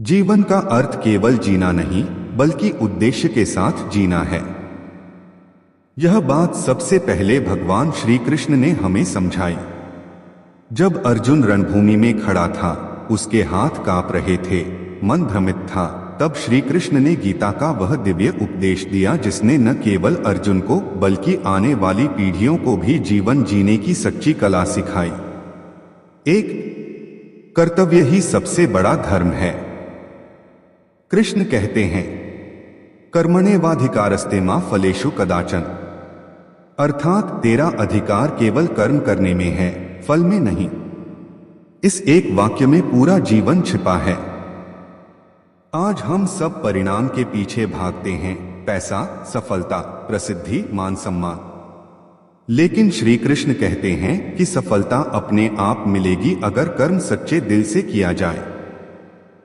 जीवन का अर्थ केवल जीना नहीं बल्कि उद्देश्य के साथ जीना है। यह बात सबसे पहले भगवान श्री कृष्ण ने हमें समझाई। जब अर्जुन रणभूमि में खड़ा था, उसके हाथ कांप रहे थे, मन भ्रमित था, तब श्री कृष्ण ने गीता का वह दिव्य उपदेश दिया जिसने न केवल अर्जुन को बल्कि आने वाली पीढ़ियों को भी जीवन जीने की सच्ची कला सिखाई। एक कर्तव्य ही सबसे बड़ा धर्म है। कृष्ण कहते हैं, कर्मण्येवाधिकारस्ते मा फलेषु कदाचन, अर्थात तेरा अधिकार केवल कर्म करने में है, फल में नहीं। इस एक वाक्य में पूरा जीवन छिपा है। आज हम सब परिणाम के पीछे भागते हैं, पैसा, सफलता, प्रसिद्धि, मान सम्मान। लेकिन श्री कृष्ण कहते हैं कि सफलता अपने आप मिलेगी अगर कर्म सच्चे दिल से किया जाए।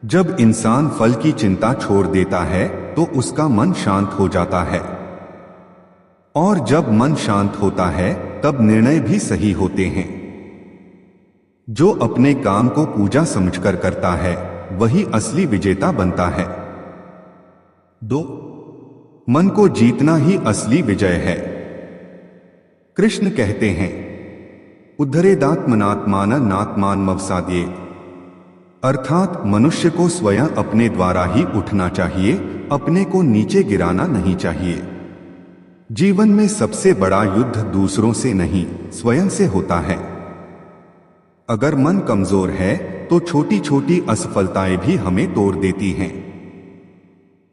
जब इंसान फल की चिंता छोड़ देता है तो उसका मन शांत हो जाता है, और जब मन शांत होता है तब निर्णय भी सही होते हैं। जो अपने काम को पूजा समझकर करता है वही असली विजेता बनता है। 2. मन को जीतना ही असली विजय है। कृष्ण कहते हैं, उद्धरेदात्मनात्माननात्मानमवसाद्ये, अर्थात मनुष्य को स्वयं अपने द्वारा ही उठना चाहिए, अपने को नीचे गिराना नहीं चाहिए। जीवन में सबसे बड़ा युद्ध दूसरों से नहीं, स्वयं से होता है। अगर मन कमजोर है तो छोटी छोटी असफलताएं भी हमें तोड़ देती हैं,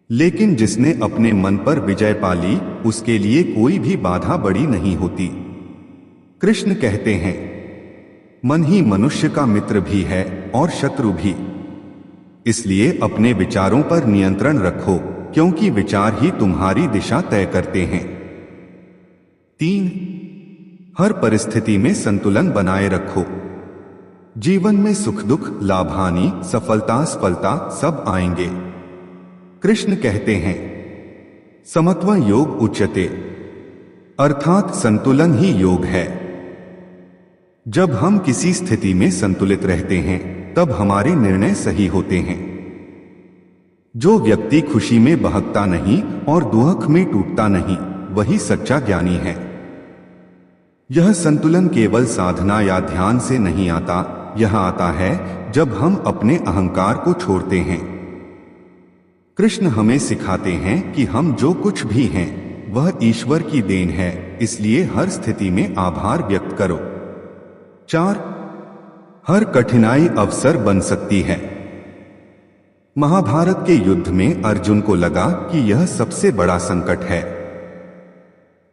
लेकिन जिसने अपने मन पर विजय पा ली उसके लिए कोई भी बाधा बड़ी नहीं होती। कृष्ण कहते हैं, मन ही मनुष्य का मित्र भी है और शत्रु भी। इसलिए अपने विचारों पर नियंत्रण रखो, क्योंकि विचार ही तुम्हारी दिशा तय करते हैं। 3. हर परिस्थिति में संतुलन बनाए रखो। जीवन में सुख दुख, लाभ हानि, सफलता असफलता सब आएंगे। कृष्ण कहते हैं, समत्व योग उच्यते, अर्थात संतुलन ही योग है। जब हम किसी स्थिति में संतुलित रहते हैं तब हमारे निर्णय सही होते हैं। जो व्यक्ति खुशी में बहकता नहीं और दुख में टूटता नहीं, वही सच्चा ज्ञानी है। यह संतुलन केवल साधना या ध्यान से नहीं आता, यह आता है जब हम अपने अहंकार को छोड़ते हैं। कृष्ण हमें सिखाते हैं कि हम जो कुछ भी हैं वह ईश्वर की देन है, इसलिए हर स्थिति में आभार व्यक्त करो। 4. हर कठिनाई अवसर बन सकती है। महाभारत के युद्ध में अर्जुन को लगा कि यह सबसे बड़ा संकट है,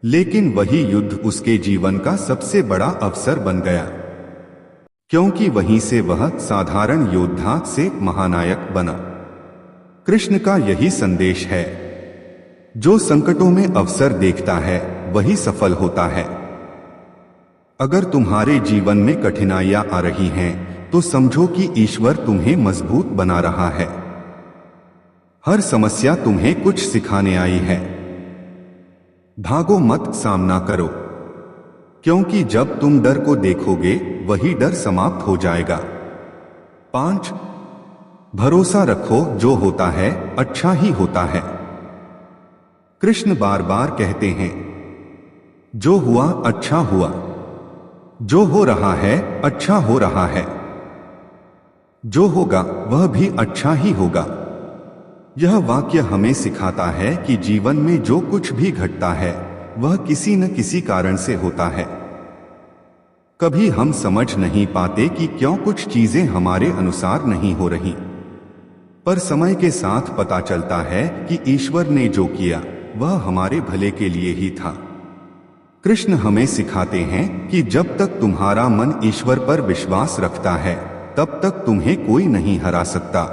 लेकिन वही युद्ध उसके जीवन का सबसे बड़ा अवसर बन गया, क्योंकि वहीं से वह साधारण योद्धा से महानायक बना। कृष्ण का यही संदेश है, जो संकटों में अवसर देखता है वही सफल होता है। अगर तुम्हारे जीवन में कठिनाइयां आ रही हैं तो समझो कि ईश्वर तुम्हें मजबूत बना रहा है। हर समस्या तुम्हें कुछ सिखाने आई है। भागो मत, सामना करो, क्योंकि जब तुम डर को देखोगे वही डर समाप्त हो जाएगा। 5. भरोसा रखो, जो होता है अच्छा ही होता है। कृष्ण बार बार कहते हैं, जो हुआ अच्छा हुआ, जो हो रहा है अच्छा हो रहा है, जो होगा वह भी अच्छा ही होगा। यह वाक्य हमें सिखाता है कि जीवन में जो कुछ भी घटता है वह किसी न किसी कारण से होता है। कभी हम समझ नहीं पाते कि क्यों कुछ चीजें हमारे अनुसार नहीं हो रही, पर समय के साथ पता चलता है कि ईश्वर ने जो किया वह हमारे भले के लिए ही था। कृष्ण हमें सिखाते हैं कि जब तक तुम्हारा मन ईश्वर पर विश्वास रखता है तब तक तुम्हें कोई नहीं हरा सकता।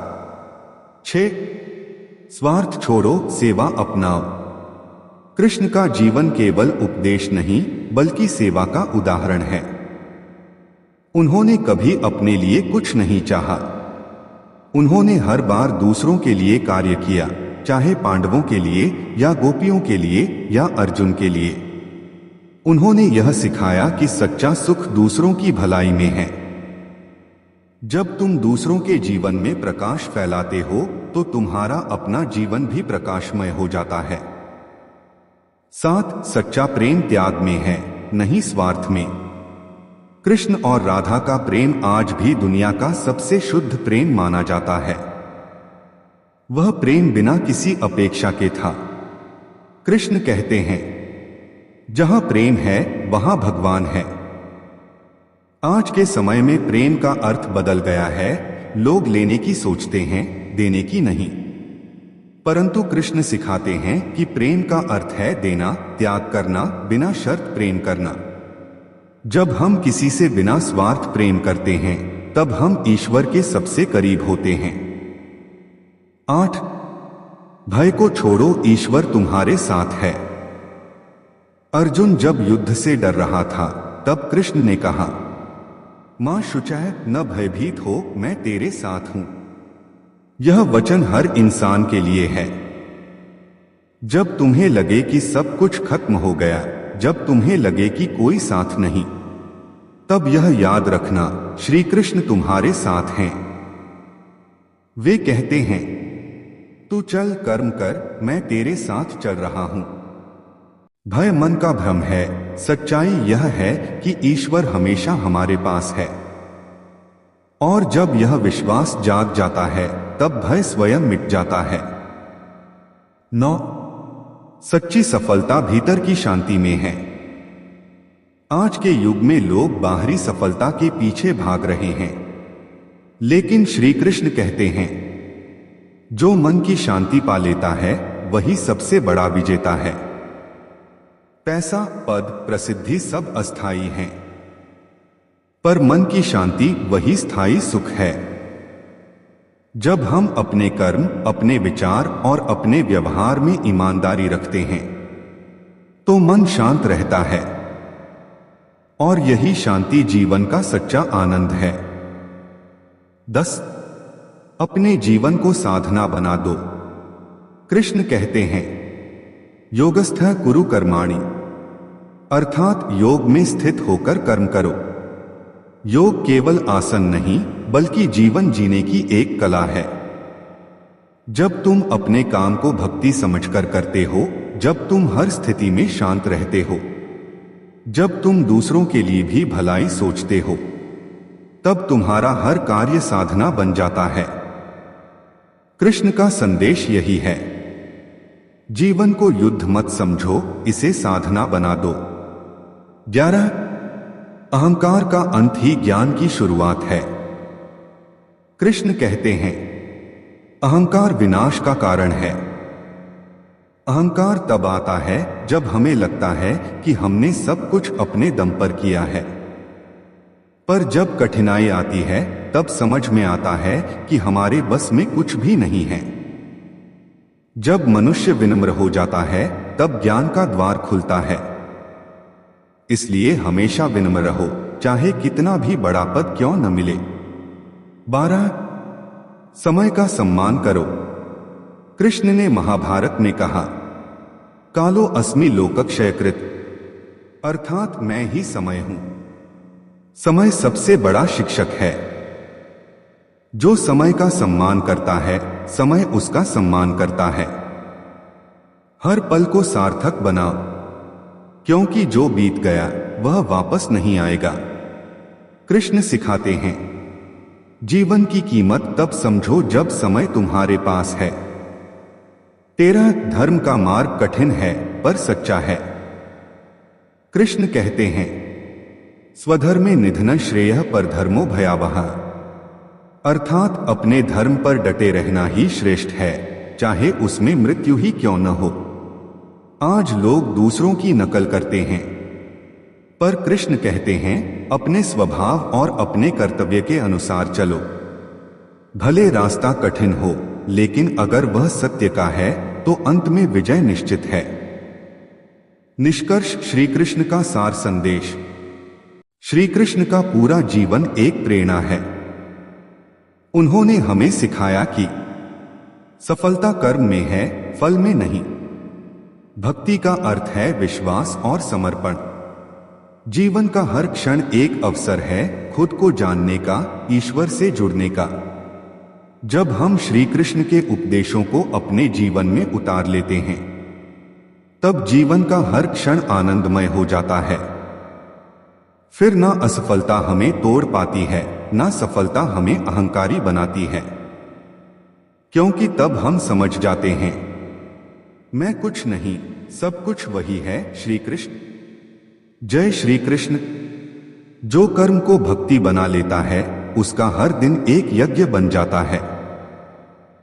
6. स्वार्थ छोड़ो, सेवा अपनाओ। कृष्ण का जीवन केवल उपदेश नहीं बल्कि सेवा का उदाहरण है। उन्होंने कभी अपने लिए कुछ नहीं चाहा। उन्होंने हर बार दूसरों के लिए कार्य किया, चाहे पांडवों के लिए या गोपियों के लिए या अर्जुन के लिए। उन्होंने यह सिखाया कि सच्चा सुख दूसरों की भलाई में है। जब तुम दूसरों के जीवन में प्रकाश फैलाते हो तो तुम्हारा अपना जीवन भी प्रकाशमय हो जाता है। 7 सच्चा प्रेम त्याग में है, नहीं स्वार्थ में। कृष्ण और राधा का प्रेम आज भी दुनिया का सबसे शुद्ध प्रेम माना जाता है। वह प्रेम बिना किसी अपेक्षा के था। कृष्ण कहते हैं, जहां प्रेम है वहां भगवान है। आज के समय में प्रेम का अर्थ बदल गया है। लोग लेने की सोचते हैं, देने की नहीं। परंतु कृष्ण सिखाते हैं कि प्रेम का अर्थ है देना, त्याग करना, बिना शर्त प्रेम करना। जब हम किसी से बिना स्वार्थ प्रेम करते हैं तब हम ईश्वर के सबसे करीब होते हैं। 8 भय को छोड़ो, ईश्वर तुम्हारे साथ है। अर्जुन जब युद्ध से डर रहा था तब कृष्ण ने कहा, मां शुचः न भयभीत हो, मैं तेरे साथ हूं। यह वचन हर इंसान के लिए है। जब तुम्हें लगे कि सब कुछ खत्म हो गया, जब तुम्हें लगे कि कोई साथ नहीं, तब यह याद रखना, श्री कृष्ण तुम्हारे साथ हैं। वे कहते हैं, तू चल कर्म कर, मैं तेरे साथ चल रहा हूं। भय मन का भ्रम है, सच्चाई यह है कि ईश्वर हमेशा हमारे पास है। और जब यह विश्वास जाग जाता है तब भय स्वयं मिट जाता है। 9 सच्ची सफलता भीतर की शांति में है। आज के युग में लोग बाहरी सफलता के पीछे भाग रहे हैं, लेकिन श्री कृष्ण कहते हैं, जो मन की शांति पा लेता है वही सबसे बड़ा विजेता है। पैसा, पद, प्रसिद्धि सब अस्थाई हैं, पर मन की शांति वही स्थायी सुख है। जब हम अपने कर्म, अपने विचार और अपने व्यवहार में ईमानदारी रखते हैं तो मन शांत रहता है, और यही शांति जीवन का सच्चा आनंद है। 10 अपने जीवन को साधना बना दो। कृष्ण कहते हैं, योगस्थः कुरु कर्माणि, अर्थात योग में स्थित होकर कर्म करो। योग केवल आसन नहीं बल्कि जीवन जीने की एक कला है। जब तुम अपने काम को भक्ति समझकर करते हो, जब तुम हर स्थिति में शांत रहते हो, जब तुम दूसरों के लिए भी भलाई सोचते हो, तब तुम्हारा हर कार्य साधना बन जाता है। कृष्ण का संदेश यही है, जीवन को युद्ध मत समझो, इसे साधना बना दो। 11 अहंकार का अंत ही ज्ञान की शुरुआत है। कृष्ण कहते हैं, अहंकार विनाश का कारण है। अहंकार तब आता है जब हमें लगता है कि हमने सब कुछ अपने दम पर किया है, पर जब कठिनाई आती है तब समझ में आता है कि हमारे बस में कुछ भी नहीं है। जब मनुष्य विनम्र हो जाता है तब ज्ञान का द्वार खुलता है। इसलिए हमेशा विनम्र रहो, चाहे कितना भी बड़ा पद क्यों न मिले। 12 समय का सम्मान करो। कृष्ण ने महाभारत में कहा, कालो अस्मि लोकक्षयकृत, अर्थात मैं ही समय हूं। समय सबसे बड़ा शिक्षक है। जो समय का सम्मान करता है, समय उसका सम्मान करता है। हर पल को सार्थक बनाओ, क्योंकि जो बीत गया वह वापस नहीं आएगा। कृष्ण सिखाते हैं, जीवन की कीमत तब समझो जब समय तुम्हारे पास है। 13 धर्म का मार्ग कठिन है पर सच्चा है। कृष्ण कहते हैं, स्वधर्मे निधनं श्रेयः परधर्मो भयावह, अर्थात अपने धर्म पर डटे रहना ही श्रेष्ठ है, चाहे उसमें मृत्यु ही क्यों न हो। आज लोग दूसरों की नकल करते हैं, पर कृष्ण कहते हैं, अपने स्वभाव और अपने कर्तव्य के अनुसार चलो। भले रास्ता कठिन हो, लेकिन अगर वह सत्य का है तो अंत में विजय निश्चित है। निष्कर्ष, श्री कृष्ण का सार संदेश। श्री कृष्ण का पूरा जीवन एक प्रेरणा है। उन्होंने हमें सिखाया कि सफलता कर्म में है, फल में नहीं। भक्ति का अर्थ है विश्वास और समर्पण। जीवन का हर क्षण एक अवसर है खुद को जानने का, ईश्वर से जुड़ने का। जब हम श्री कृष्ण के उपदेशों को अपने जीवन में उतार लेते हैं, तब जीवन का हर क्षण आनंदमय हो जाता है। फिर ना असफलता हमें तोड़ पाती है, ना सफलता हमें अहंकारी बनाती है, क्योंकि तब हम समझ जाते हैं मैं कुछ नहीं, सब कुछ वही है श्री कृष्ण। जय श्री कृष्ण। जो कर्म को भक्ति बना लेता है, उसका हर दिन एक यज्ञ बन जाता है।